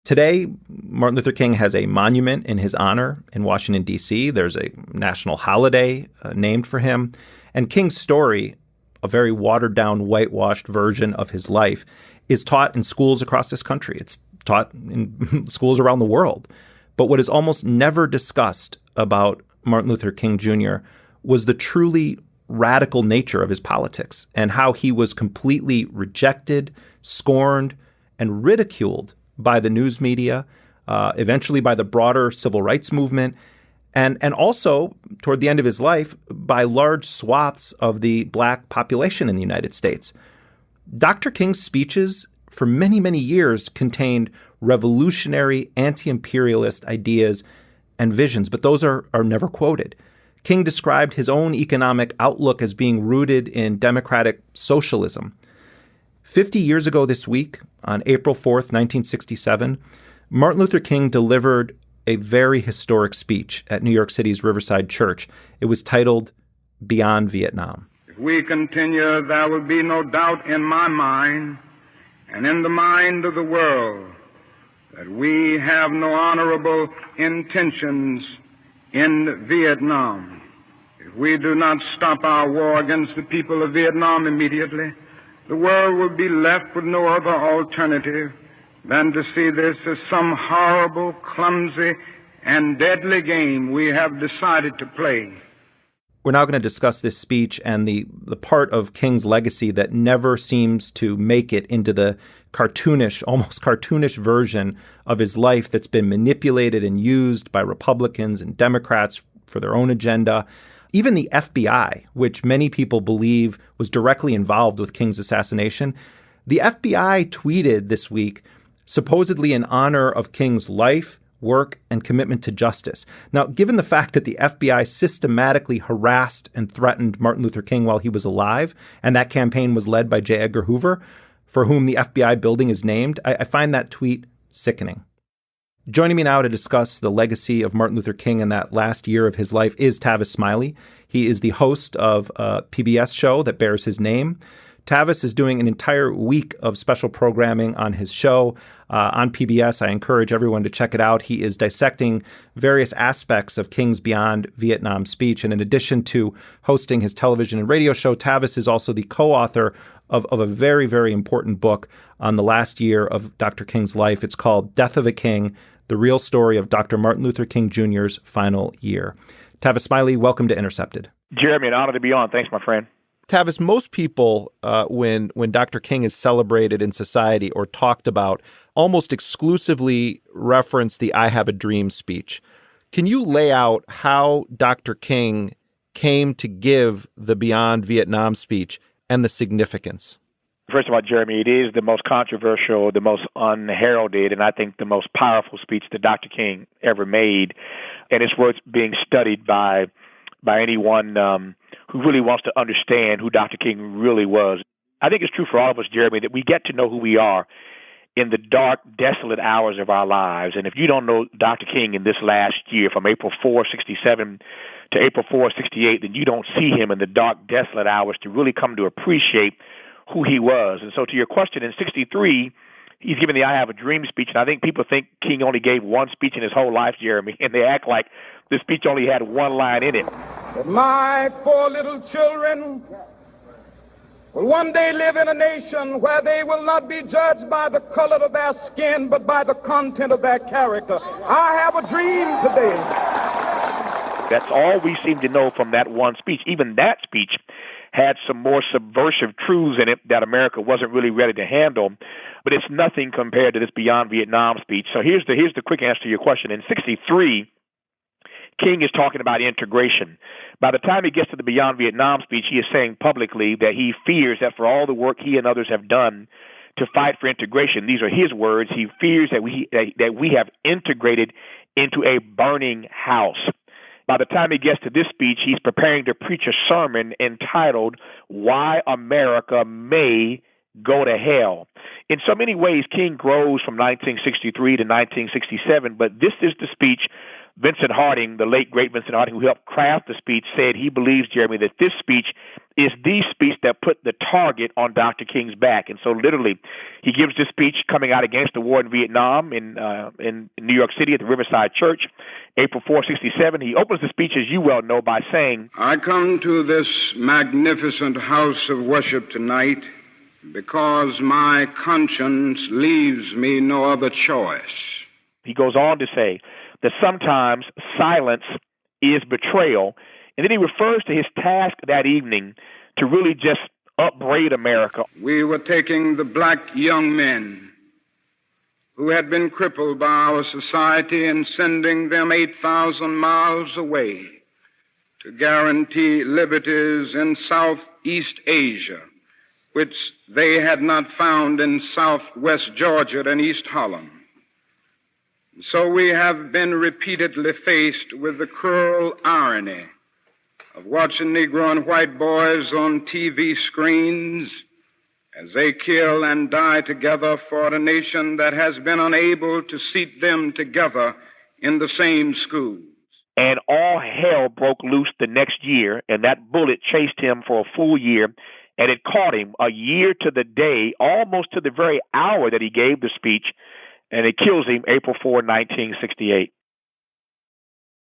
Today, Martin Luther King has a monument in his honor in Washington, D.C. There's a national holiday named for him. And King's story, a very watered-down, whitewashed version of his life, is taught in schools across this country. It's taught in schools around the world. But what is almost never discussed about Martin Luther King Jr. was the truly radical nature of his politics and how he was completely rejected, scorned, and ridiculed by the news media, eventually by the broader civil rights movement, and also, toward the end of his life, by large swaths of the Black population in the United States. Dr. King's speeches for many, many years contained revolutionary, anti-imperialist ideas and visions, but those are never quoted. King described his own economic outlook as being rooted in democratic socialism. 50 years ago this week, on April 4th, 1967, Martin Luther King delivered a very historic speech at New York City's Riverside Church. It was titled, Beyond Vietnam. If we continue, there will be no doubt in my mind and in the mind of the world that we have no honorable intentions in Vietnam. If we do not stop our war against the people of Vietnam immediately, the world will be left with no other alternative than to see this as some horrible, clumsy, and deadly game we have decided to play. We're now going to discuss this speech and the part of King's legacy that never seems to make it into the cartoonish, almost cartoonish version of his life that's been manipulated and used by Republicans and Democrats for their own agenda. Even the FBI, which many people believe was directly involved with King's assassination, the FBI tweeted this week, supposedly in honor of King's life, work, and commitment to justice. Now, given the fact that the FBI systematically harassed and threatened Martin Luther King while he was alive, and that campaign was led by J. Edgar Hoover, for whom the FBI building is named, I find that tweet sickening. Joining me now to discuss the legacy of Martin Luther King in that last year of his life is Tavis Smiley. He is the host of a PBS show that bears his name. Tavis is doing an entire week of special programming on his show on PBS. I encourage everyone to check it out. He is dissecting various aspects of King's Beyond Vietnam speech. And in addition to hosting his television and radio show, Tavis is also the co-author of a very, very important book on the last year of Dr. King's life. It's called Death of a King, The Real Story of Dr. Martin Luther King Jr.'s Final Year. Tavis Smiley, welcome to Intercepted. Jeremy, an honor to be on. Thanks, my friend. Tavis, most people, when Dr. King is celebrated in society or talked about, almost exclusively reference the I Have a Dream speech. Can you lay out how Dr. King came to give the Beyond Vietnam speech and the significance? First of all, Jeremy, it is the most controversial, the most unheralded, and I think the most powerful speech that Dr. King ever made. And it's worth being studied by anyone who really wants to understand who Dr. King really was. I think it's true for all of us, Jeremy, that we get to know who we are in the dark, desolate hours of our lives. And if you don't know Dr. King in this last year, from April 4, 67 to April 4, 68, then you don't see him in the dark, desolate hours to really come to appreciate who he was. And so to your question, in 63, he's given the I Have a Dream speech, and I think people think King only gave one speech in his whole life, Jeremy, and they act like the speech only had one line in it. My poor little children will one day live in a nation where they will not be judged by the color of their skin, but by the content of their character. I have a dream today. That's all we seem to know from that one speech. Even that speech had some more subversive truths in it that America wasn't really ready to handle, but it's nothing compared to this Beyond Vietnam speech. So here's the quick answer to your question. In 63, King is talking about integration. By the time he gets to the Beyond Vietnam speech, he is saying publicly that he fears that for all the work he and others have done to fight for integration, these are his words, he fears that we have integrated into a burning house. By the time he gets to this speech, he's preparing to preach a sermon entitled, Why America May Go to Hell. In so many ways, King grows from 1963 to 1967, but this is the speech Vincent Harding, the late, great Vincent Harding, who helped craft the speech, said he believes, Jeremy, that this speech is the speech that put the target on Dr. King's back. And so literally, he gives this speech coming out against the war in Vietnam in New York City at the Riverside Church, April 4, 1967. He opens the speech, as you well know, by saying, I come to this magnificent house of worship tonight because my conscience leaves me no other choice. He goes on to say that sometimes silence is betrayal. And then he refers to his task that evening to really just upbraid America. We were taking the black young men who had been crippled by our society and sending them 8,000 miles away to guarantee liberties in Southeast Asia, which they had not found in Southwest Georgia and East Holland. So we have been repeatedly faced with the cruel irony of watching Negro and white boys on TV screens as they kill and die together for a nation that has been unable to seat them together in the same schools. And all hell broke loose the next year, and that bullet chased him for a full year, and it caught him a year to the day, almost to the very hour that he gave the speech, and it kills him April 4, 1968.